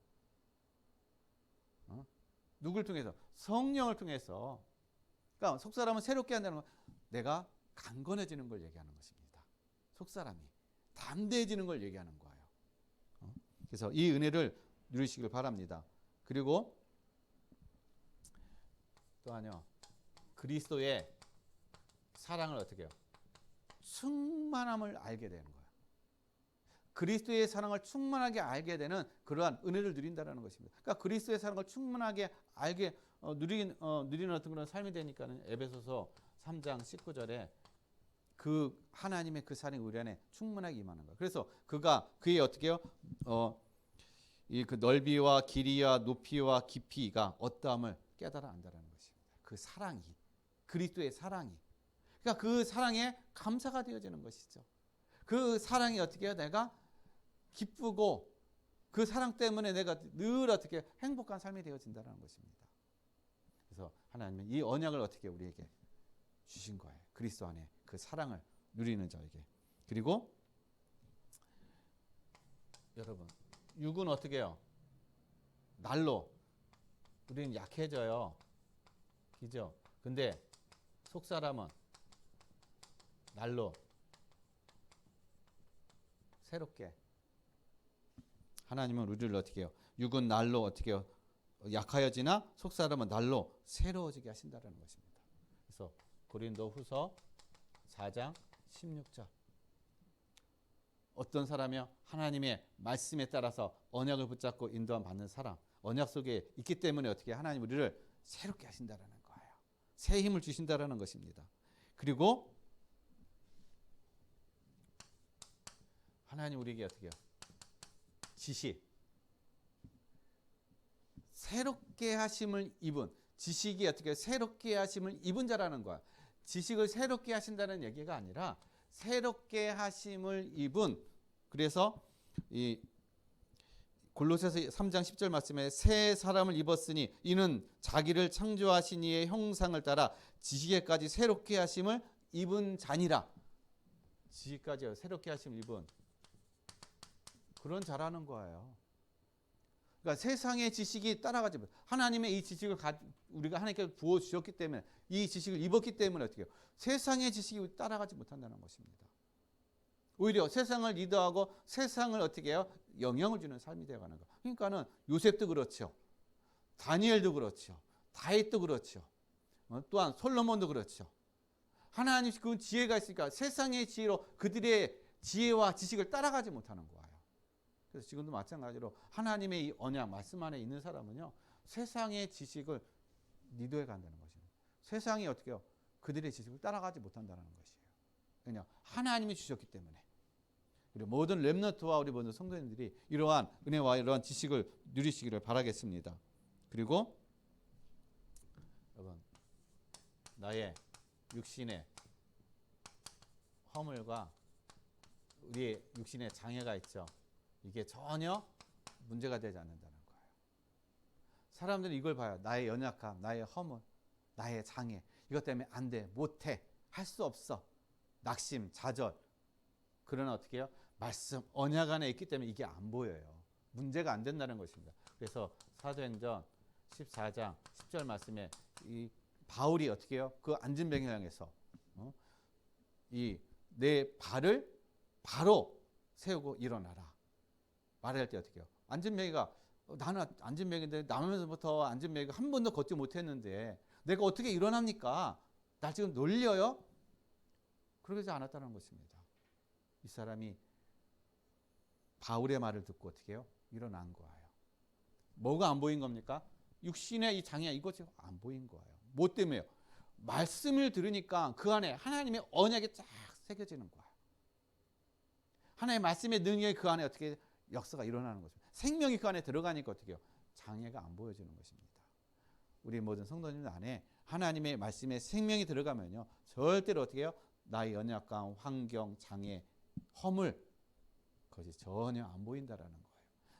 누굴 통해서? 성령을 통해서. 그러니까 속사람을 새롭게 한다는 건 내가 강건해지는 걸 얘기하는 것입니다. 속사람이 담대해지는 걸 얘기하는 거예요. 그래서 이 은혜를 누리시길 바랍니다. 그리고 또한요, 그리스도의 사랑을 어떻게 해요? 충만함을 알게 되는 거예요. 그리스도의 사랑을 충만하게 알게 되는 그러한 은혜를 누린다는 것입니다. 그러니까 그리스도의 사랑을 충만하게 알게 누리는 어떤 그런 삶이 되니까는 에베소서 3장 19절에 그 하나님의 그 사랑이 우리 안에 충분하게 임하는 거예요. 그래서 그의 어떻게 해요? 이 그 넓이와 길이와 높이와 깊이가 어떠함을 깨달아 안다라는 것입니다. 그 사랑이, 그리스도의 사랑이. 그러니까 그 사랑에 감사가 되어지는 것이죠. 그 사랑이 어떻게 해요? 내가 기쁘고 그 사랑 때문에 내가 늘 어떻게 행복한 삶이 되어진다는 것입니다. 그래서 하나님은 이 언약을 어떻게 우리에게 주신 거예요. 그리스도 안에 그 사랑을 누리는 자에게. 그리고 여러분, 육은 어떻게 해요? 날로 우리는 약해져요. 그죠? 근데 속사람은 날로 새롭게. 하나님은 우리를 어떻게 해요? 육은 날로 어떻게 해요? 약하여지나 속사람은 날로 새로워지게 하신다는 것입니다. 그래서 고린도후서 4장 16절. 어떤 사람이요? 하나님의 말씀에 따라서 언약을 붙잡고 인도함 받는 사람. 언약 속에 있기 때문에 어떻게 하나님 우리를 새롭게 하신다는 거예요. 새 힘을 주신다는 것입니다. 그리고 하나님 우리에게 어떻게 해요? 지식. 새롭게 하심을 입은, 지식이 어떻게 새롭게 하심을 입은 자라는 거야. 지식을 새롭게 하신다는 얘기가 아니라 새롭게 하심을 입은. 그래서 이 골로새서 3장 10절 말씀에 새 사람을 입었으니 이는 자기를 창조하신 이의 형상을 따라 지식에까지 새롭게 하심을 입은 자니라. 지식까지 새롭게 하심을 입은 그런 자라는 거예요. 그러니까 세상의 지식이 따라가지 못. 하나님의 이 지식을 우리가 하나님께 부어 주셨기 때문에, 이 지식을 입었기 때문에 어떻게 해요? 세상의 지식이 따라가지 못한다는 것입니다. 오히려 세상을 리더하고 세상을 어떻게 해요? 영향을 주는 삶이 되어가는 거. 그러니까는 요셉도 그렇죠. 다니엘도 그렇죠. 다윗도 그렇죠. 또한 솔로몬도 그렇죠. 하나님 그 지혜가 있으니까 세상의 지혜로 그들의 지혜와 지식을 따라가지 못하는 거예요. 그래서 지금도 마찬가지로 하나님의 이 언약 말씀 안에 있는 사람은요, 세상의 지식을 리더해 간다는 것입니다. 세상이 어떻게 해요? 그들의 지식을 따라가지 못한다는 것이에요. 그냥 하나님이 주셨기 때문에. 그리고 모든 렘넌트와 우리 모든 성도님들이 이러한 은혜와 이러한 지식을 누리시기를 바라겠습니다. 그리고 여러분, 나의 육신의 허물과 우리의 육신의 장애가 있죠. 이게 전혀 문제가 되지 않는다는 거예요. 사람들은 이걸 봐요. 나의 연약함, 나의 허물, 나의 장애. 이것 때문에 안 돼, 못 해, 할 수 없어. 낙심, 좌절. 그러나 어떻게 해요? 말씀, 언약 안에 있기 때문에 이게 안 보여요. 문제가 안 된다는 것입니다. 그래서 사도행전 14장 10절 말씀에 이 바울이 어떻게 해요? 그 앉은 병을 향해서 이 내 발을 바로 세우고 일어나라. 말할 때 어떻게 해요? 앉은 병이가 나는 앉은 병인데 나면서부터 앉은 병이가 한 번도 걷지 못했는데 내가 어떻게 일어납니까? 나 지금 놀려요? 그러지 않았다는 것입니다. 이 사람이 바울의 말을 듣고 어떻게 해요? 일어난 거예요. 뭐가 안 보인 겁니까? 육신의 이 장애 이것이 안 보인 거예요. 뭐 때문에요? 말씀을 들으니까 그 안에 하나님의 언약이 쫙 새겨지는 거예요. 하나님의 말씀의 능력이 그 안에 어떻게 역사가 일어나는 거죠. 생명이 그 안에 들어가니까 어떻게 해요? 장애가 안 보여지는 것입니다. 우리 모든 성도님들 안에 하나님의 말씀에 생명이 들어가면요, 절대로 어떻게 해요? 나의 연약감, 환경, 장애, 허물 그것이 전혀 안 보인다라는 거예요.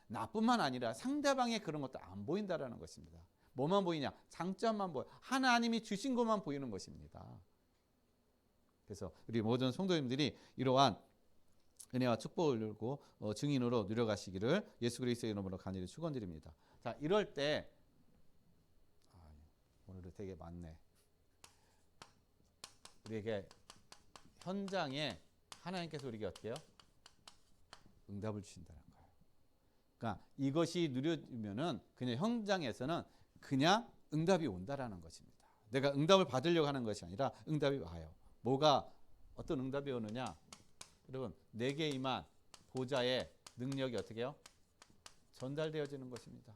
나뿐만 아니라 상대방의 그런 것도 안 보인다라는 것입니다. 뭐만 보이냐? 장점만 보여. 하나님이 주신 것만 보이는 것입니다. 그래서 우리 모든 성도님들이 이러한 은혜와 축복을 누리고 증인으로 누려가시기를 예수 그리스도의 이름으로 간절히 축원드립니다. 자, 이럴 때 오늘도 되게 많네. 우리에게 현장에 하나님께서 우리에게 어떻게 해요? 응답을 주신다는 거예요. 그러니까 이것이 누려지면은 그냥 현장에서는 그냥 응답이 온다라는 것입니다. 내가 응답을 받으려고 하는 것이 아니라 응답이 와요. 뭐가 어떤 응답이 오느냐? 여러분, 내게 임한 보좌의 능력이 어떻게 해요? 전달되어지는 것입니다.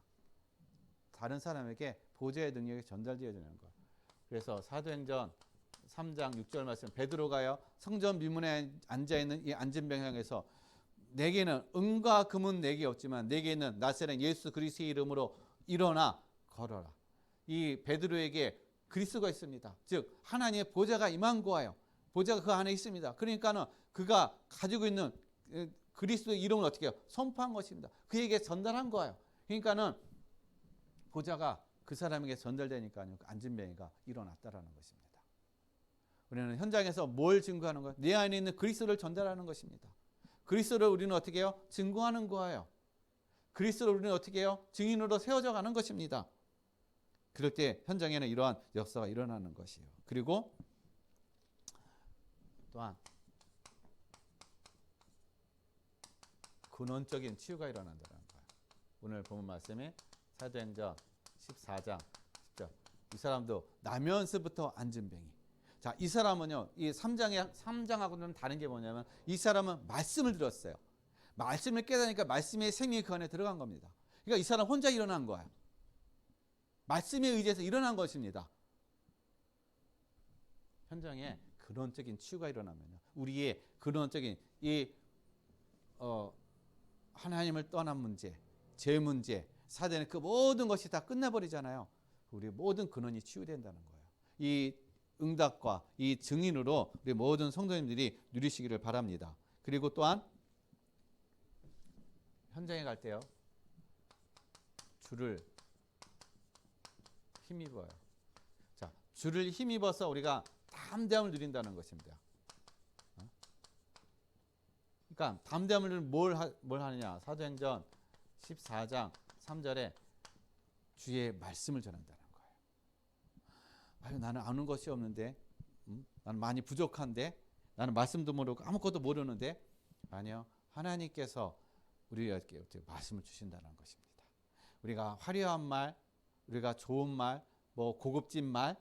다른 사람에게 보좌의 능력이 전달되어지는 거예요. 그래서 사도행전 3장 6절 말씀, 베드로가요 성전 비문에 앉아있는 이 앉은 병 향해서 내게는 은과 금은 내게 없지만 내게는 나사렛 예수 그리스도의 이름으로 일어나 걸어라. 이 베드로에게 그리스도가 있습니다. 즉 하나님의 보좌가 임한 거예요. 보좌가 그 안에 있습니다. 그러니까는 그가 가지고 있는 그리스도의 이름을 어떻게 해요? 선포한 것입니다. 그에게 전달한 거예요. 그러니까는 보좌가 그 사람에게 전달되니까요, 앉은 병이가 일어났다라는 것입니다. 우리는 현장에서 뭘 증거하는 거예요? 내 안에 있는 그리스도를 전달하는 것입니다. 그리스도를 우리는 어떻게 해요? 증거하는 거예요. 그리스도를 우리는 어떻게 해요? 증인으로 세워져 가는 것입니다. 그럴 때 현장에는 이러한 역사가 일어나는 것이에요. 그리고 또한 근원적인 치유가 일어난다는 거예요. 오늘 본문 말씀에 사도행전 14장 10절. 이 사람도 나면서부터 앉은 병이. 자, 이 사람은요, 이 3장하고는 다른 게 뭐냐면 이 사람은 말씀을 들었어요. 말씀을 깨닫으니까 말씀의 생명이 그 안에 들어간 겁니다. 그러니까 이 사람 혼자 일어난 거예요. 말씀에 의지해서 일어난 것입니다. 현장에 근원적인 치유가 일어나면요, 우리의 근원적인 이 하나님을 떠난 문제, 죄 문제, 사단의 그 모든 것이 다 끝나버리잖아요. 우리 모든 근원이 치유된다는 거예요. 이 응답과 이 증인으로 우리 모든 성도님들이 누리시기를 바랍니다. 그리고 또한 현장에 갈 때요, 주를 힘입어요. 자, 주를 힘입어서 우리가 담대함을 누린다는 것입니다. 그러니까 담대함을 뭘 하느냐? 사도행전 14장 3절에 주의 말씀을 전한다는 거예요. 아유, 나는 아는 것이 없는데, 나는 많이 부족한데, 나는 말씀도 모르고 아무것도 모르는데, 아니요. 하나님께서 우리에게 말씀을 주신다는 것입니다. 우리가 화려한 말, 우리가 좋은 말, 뭐 고급진 말,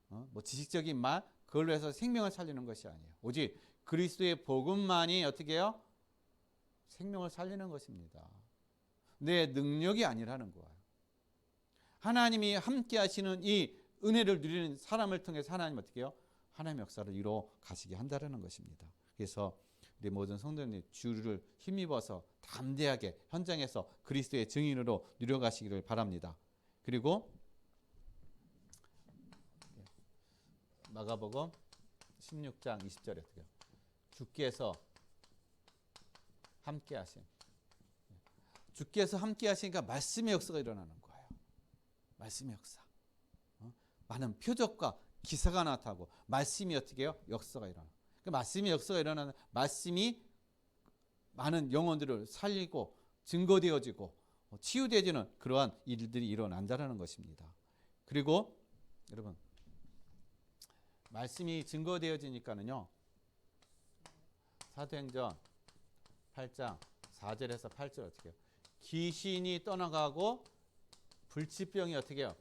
뭐 지식적인 말, 그걸로 해서 생명을 살리는 것이 아니에요. 오직 그리스도의 복음만이 어떻게 해요? 생명을 살리는 것입니다. 내 능력이 아니라는 거예요. 하나님이 함께 하시는 이 은혜를 누리는 사람을 통해서 하나님 어떻게 해요? 하나님의 역사를 이루어 가시게 한다는 것입니다. 그래서 우리 모든 성도님 주를 힘입어서 담대하게 현장에서 그리스도의 증인으로 누려가시기를 바랍니다. 그리고 마가복음 16장 20절에 어떻게 해요? 주께서 함께 하신, 주께서 함께 하시니까 말씀의 역사가 일어나는 거예요. 말씀의 역사. 많은 표적과 기사가 나타나고 말씀이 어떻게 해요? 역사가 일어나. 그 말씀이 역사가 일어나는, 말씀이 많은 영혼들을 살리고 증거되어지고 치유되어지는 그러한 일들이 일어난다는 것입니다. 그리고 여러분, 말씀이 증거되어지니까는요, 사도행전 8장 4절에서 8절 어떻게 해요? 귀신이 떠나가고 불치병이 어떻게 해요?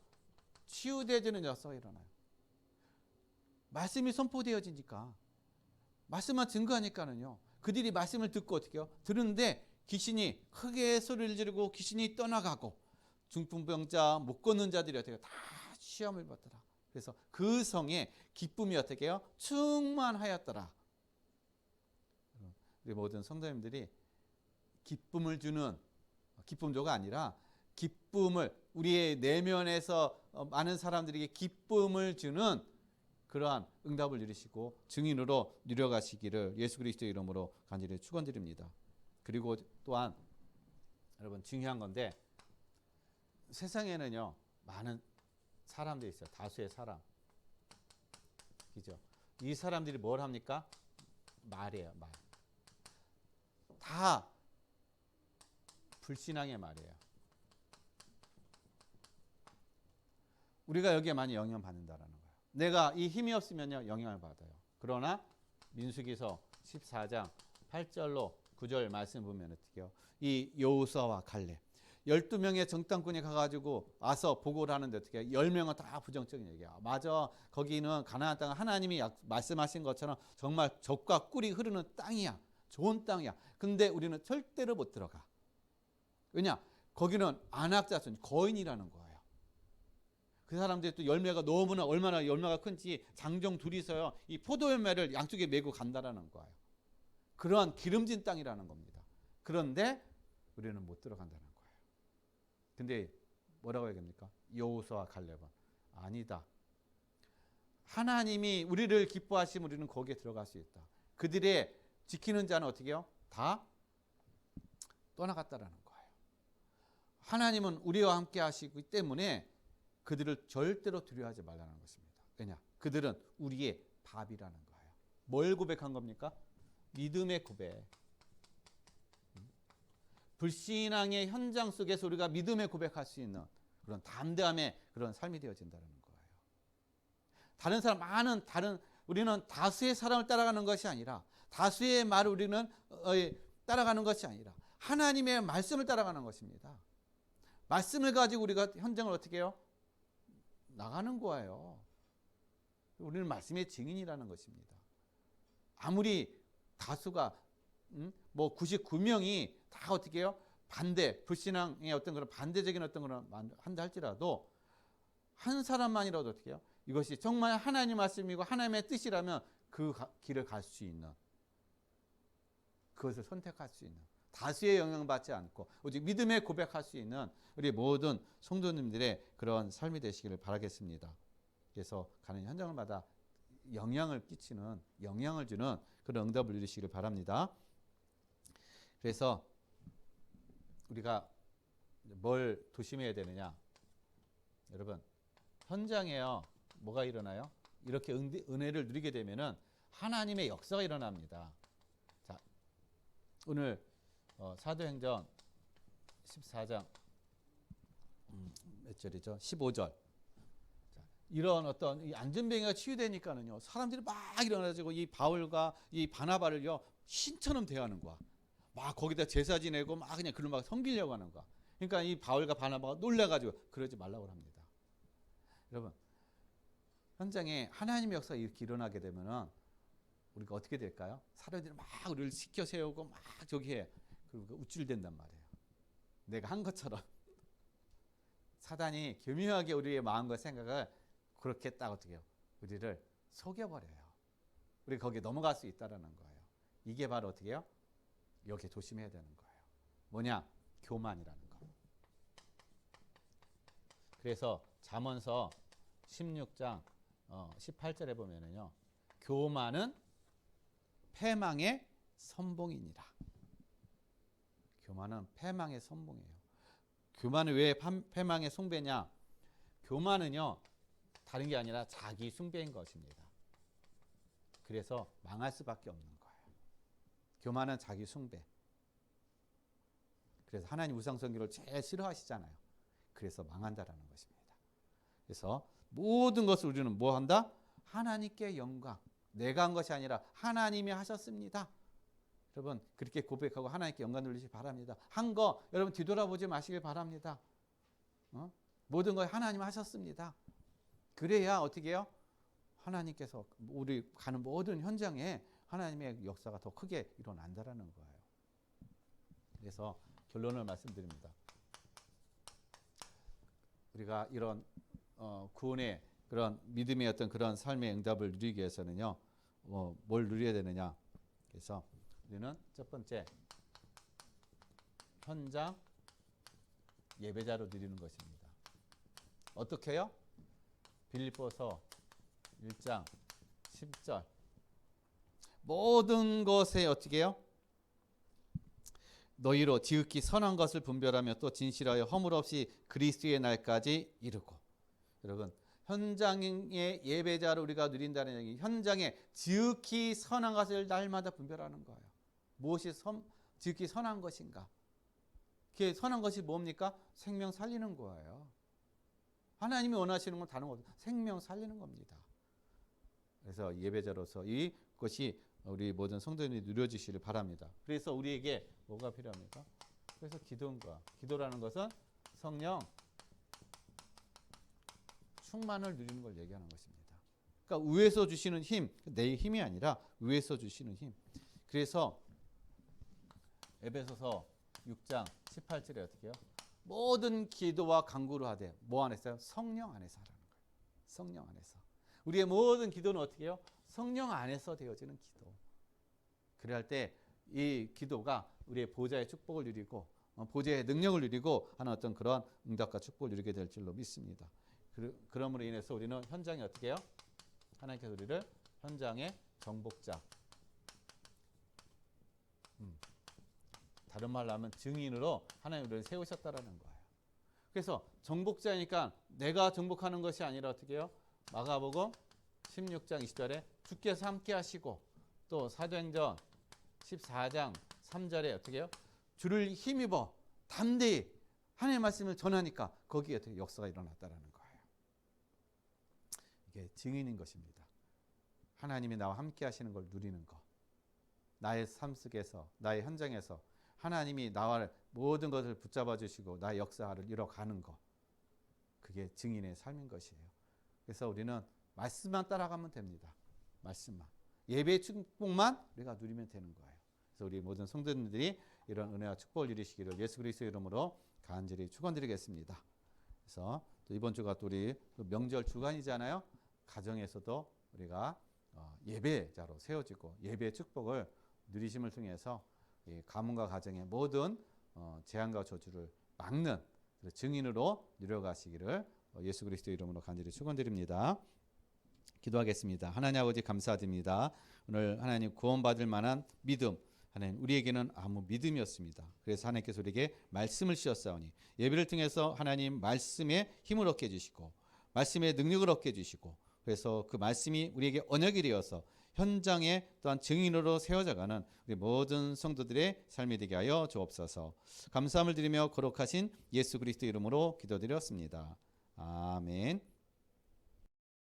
치유되어지는 역사가 일어나요. 말씀이 선포되어지니까, 말씀만 증거하니까는요, 그들이 말씀을 듣고 어떻게 해요? 들은데 귀신이 크게 소리를 지르고 귀신이 떠나가고 중풍병자, 못 걷는 자들이 어떻게 해요? 다 시험을 받더라. 그래서 그 성에 기쁨이 어떻게 해요? 충만하였더라. 우리 모든 성도님들이 기쁨을 주는, 기쁨조가 아니라 기쁨을, 우리의 내면에서 많은 사람들에게 기쁨을 주는 그러한 응답을 누리시고 증인으로 누려가시기를 예수 그리스도의 이름으로 간절히 축원드립니다. 그리고 또한 여러분, 중요한 건데, 세상에는요 많은 사람들이 있어요. 다수의 사람. 그죠? 이 사람들이 뭘 합니까? 말이에요. 말. 다 불신앙의 말이에요. 우리가 여기에 많이 영향받는다라는 거예요. 내가 이 힘이 없으면요 영향을 받아요. 그러나 민수기서 14장 8절로 9절 말씀 보면 어떻게 해요? 이 여호수아와 갈렙 12명의 정탐꾼이 가가지고 와서 보고를 하는데 어떻게 해요? 10명은 다 부정적인 얘기야. 맞아, 거기는 가나안 땅은 하나님이 말씀하신 것처럼 정말 젖과 꿀이 흐르는 땅이야. 좋은 땅이야. 근데 우리는 절대로 못 들어가. 왜냐? 거기는 안악자손, 거인이라는 거예요. 그 사람들이 또 열매가 너무나, 얼마나 열매가 큰지 장정 둘이서요 이 포도 열매를 양쪽에 메고 간다라는 거예요. 그러한 기름진 땅이라는 겁니다. 그런데 우리는 못 들어간다는 거예요. 근데 뭐라고 해야 됩니까? 여호수아와 갈렙은 아니다. 하나님이 우리를 기뻐하시면 우리는 거기에 들어갈 수 있다. 그들의 지키는 자는 어떻게 해요? 다 떠나갔다라는 거예요. 하나님은 우리와 함께 하시기 때문에 그들을 절대로 두려워하지 말라는 것입니다. 왜냐? 그들은 우리의 밥이라는 거예요. 뭘 고백한 겁니까? 믿음의 고백. 불신앙의 현장 속에서 우리가 믿음의 고백할 수 있는 그런 담대함의 그런 삶이 되어진다는 거예요. 다른 사람, 우리는 다수의 사람을 따라가는 것이 아니라, 다수의 말을 우리는 따라가는 것이 아니라 하나님의 말씀을 따라가는 것입니다. 말씀을 가지고 우리가 현장을 어떻게 해요? 나가는 거예요. 우리는 말씀의 증인이라는 것입니다. 아무리 다수가 뭐 99명이 다 어떻게 해요? 반대, 불신앙의 어떤 그런 반대적인 어떤 그런 한다 할지라도 한 사람만이라도 어떻게 해요? 이것이 정말 하나님 말씀이고 하나님의 뜻이라면 그 길을 갈 수 있는, 그것을 선택할 수 있는, 다수의 영향받지 않고 오직 믿음의 고백할 수 있는 우리 모든 성도님들의 그런 삶이 되시기를 바라겠습니다. 그래서 가는 현장마다 영향을 끼치는, 영향을 주는 그런 응답을 누리시기를 바랍니다. 그래서 우리가 뭘 조심해야 되느냐? 여러분, 현장에요 뭐가 일어나요? 이렇게 은혜를 누리게 되면은 하나님의 역사가 일어납니다. 자, 오늘 사도행전 14장 몇 절이죠? 15절. 자, 이런 어떤 이 안전병이가 치유되니까는요 사람들이 막 일어나가지고 이 바울과 이 바나바를요 신처럼 대하는 거야. 막 거기다 제사 지내고 막 그냥 그런 막 섬기려고 하는 거야. 그러니까 이 바울과 바나바가 놀라가지고 그러지 말라고 합니다. 여러분, 현장에 하나님의 역사가 이렇게 일어나게 되면은 우리가 어떻게 될까요? 사람들이 막 우리를 시켜 세우고 막 저기 해. 그리고 우쭐댄단 말이에요. 내가 한 것처럼. 사단이 교묘하게 우리의 마음과 생각을 그렇게 딱 어떻게 해요? 우리를 속여버려요. 우리 거기에 넘어갈 수 있다는 거예요. 이게 바로 어떻게 해요? 여기에 조심해야 되는 거예요. 뭐냐? 교만이라는 거. 그래서 잠언서 16장 18절에 보면은요. 교만은 패망의 선봉이니라. 교만은 패망의 선봉이에요. 교만은 왜 패망의 숭배냐? 교만은요. 다른 게 아니라 자기 숭배인 것입니다. 그래서 망할 수밖에 없는 거예요. 교만은 자기 숭배. 그래서 하나님 우상숭배를 제일 싫어하시잖아요. 그래서 망한다라는 것입니다. 그래서 모든 것을 우리는 뭐 한다? 하나님께 영광. 내가 한 것이 아니라 하나님이 하셨습니다. 여러분 그렇게 고백하고 하나님께 영광 돌리시기 바랍니다. 한 거 여러분 뒤돌아보지 마시길 바랍니다. 모든 걸 하나님 하셨습니다. 그래야 어떻게 해요? 하나님께서 우리 가는 모든 현장에 하나님의 역사가 더 크게 일어난다라는 거예요. 그래서 결론을 말씀드립니다. 우리가 이런 구원의 그런 믿음의 어떤 그런 삶의 응답을 누리기 위해서는요, 뭘 누려야 되느냐? 그래서 우리는 첫 번째 현장 예배자로 누리는 것입니다. 어떻게 해요? 빌립보서 1장 10절 모든 것에 어떻게 해요? 너희로 지극히 선한 것을 분별하며 또 진실하여 허물 없이 그리스도의 날까지 이르고. 여러분 현장의 예배자로 우리가 누린다는 얘기, 현장에 지극히 선한 것을 날마다 분별하는 거예요. 무엇이 지극히 선한 것인가? 그게 선한 것이 뭡니까? 생명 살리는 거예요. 하나님이 원하시는 건 다른 거 없어요. 생명 살리는 겁니다. 그래서 예배자로서 이것이 우리 모든 성도님이 누려지시를 바랍니다. 그래서 우리에게 뭐가 필요합니까? 그래서 기도인 거야. 기도라는 것은 성령 충만을 누리는 걸 얘기하는 것입니다. 그러니까 위에서 주시는 힘, 내 힘이 아니라 위에서 주시는 힘. 그래서 에베소서 6장 18절에 어떻게 해요? 모든 기도와 간구를 하되 뭐 안에서요? 성령 안에서 하라는 거예요. 성령 안에서. 우리의 모든 기도는 어떻게 해요? 성령 안에서 되어지는 기도. 그래야 할 때 이 기도가 우리의 보좌의 축복을 누리고 보좌의 능력을 누리고 하는 어떤 그런 응답과 축복을 누리게 될 줄로 믿습니다. 그럼으로 인해서 우리는 현장에 어떻게 해요? 하나님께서 우리를 현장의 정복자, 다른 말로 하면 증인으로 하나님 우리를 세우셨다라는 거예요. 그래서 정복자니까 내가 정복하는 것이 아니라 어떻게 해요? 마가복음 16장 20절에 주께서 함께 하시고 또 사도행전 14장 3절에 어떻게 해요? 주를 힘입어 담대히 하나님의 말씀을 전하니까 거기에 어떻게 역사가 일어났다라는 거예요. 이게 증인인 것입니다. 하나님이 나와 함께 하시는 걸 누리는 것. 나의 삶 속에서 나의 현장에서 하나님이 나와 모든 것을 붙잡아 주시고 나의 역사를 이뤄가는 것. 그게 증인의 삶인 것이에요. 그래서 우리는 말씀만 따라가면 됩니다. 말씀만. 예배의 축복만 우리가 누리면 되는 거예요. 그래서 우리 모든 성도님들이 이런 은혜와 축복을 누리시기를 예수 그리스도의 이름으로 간절히 축원드리겠습니다. 그래서 또 이번 주가 또 우리 명절 주간이잖아요. 가정에서도 우리가 예배자로 세워지고 예배의 축복을 누리심을 통해서 이 가문과 가정의 모든 재앙과 저주를 막는 증인으로 누려가시기를 예수 그리스도의 이름으로 간절히 축원드립니다. 기도하겠습니다. 하나님 아버지 감사드립니다. 오늘 하나님 구원받을 만한 믿음, 하나님 우리에게는 아무 믿음이었습니다. 그래서 하나님께서 우리에게 말씀을 주셨사오니 예배를 통해서 하나님 말씀에 힘을 얻게 해주시고 말씀의 능력을 얻게 해주시고 그래서 그 말씀이 우리에게 언약이 되어서 현장에 또한 증인으로 세워져가는 우리 모든 성도들의 삶이 되게 하여 주옵소서. 감사함을 드리며 거룩하신 예수 그리스도 이름으로 기도드렸습니다. 아멘.